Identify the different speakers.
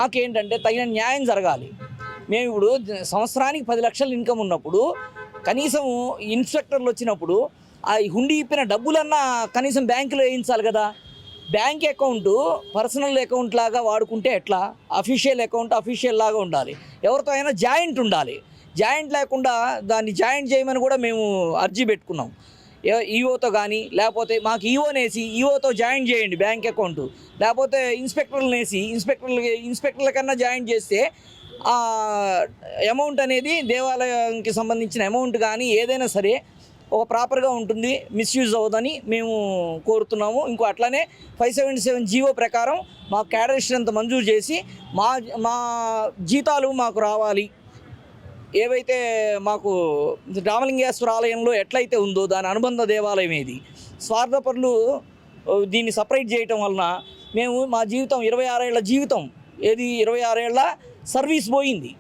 Speaker 1: మాకేంటంటే తగిన న్యాయం జరగాలి. మేము ఇప్పుడు సంవత్సరానికి 10 లక్షల ఇన్కమ్ ఉన్నప్పుడు కనీసం ఇన్స్పెక్టర్లు వచ్చినప్పుడు ఆ హుండీ ఇప్పిన డబ్బులన్నా కనీసం బ్యాంకులో వేయించాలి కదా. బ్యాంక్ అకౌంటు పర్సనల్ అకౌంట్ లాగా వాడుకుంటే ఎట్లా? అఫీషియల్ అకౌంట్ అఫీషియల్ లాగా ఉండాలి. ఎవరితో అయినా జాయింట్ ఉండాలి. జాయింట్ లేకుండా దాన్ని జాయింట్ చేయమని కూడా మేము అర్జీ పెట్టుకున్నాం. ఈఓతో కానీ లేకపోతే మాకు ఈఓనేసి ఈఓతో జాయిన్ చేయండి బ్యాంక్ అకౌంటు, లేకపోతే ఇన్స్పెక్టర్లనేసి ఇన్స్పెక్టర్ల కన్నా జాయిన్ చేస్తే అమౌంట్ అనేది దేవాలయానికి సంబంధించిన అమౌంట్ కానీ ఏదైనా సరే ఒక ప్రాపర్గా ఉంటుంది, మిస్యూజ్ అవ్వదని మేము కోరుతున్నాము. ఇంకో అట్లనే 577 జీవో ప్రకారం మాకు క్యాడర్ స్ట్రెంత్ మంజూరు చేసి మా జీతాలు మాకు రావాలి. ఏవైతే మాకు రామలింగేశ్వర ఆలయంలో ఎట్లయితే ఉందో దాని అనుబంధ దేవాలయం ఏది, స్వార్థపరులు దీన్ని సపరేట్ చేయటం వలన మేము మా జీవితం 26 ఏళ్ల జీవితం 26 ఏళ్ల సర్వీస్ పోయింది.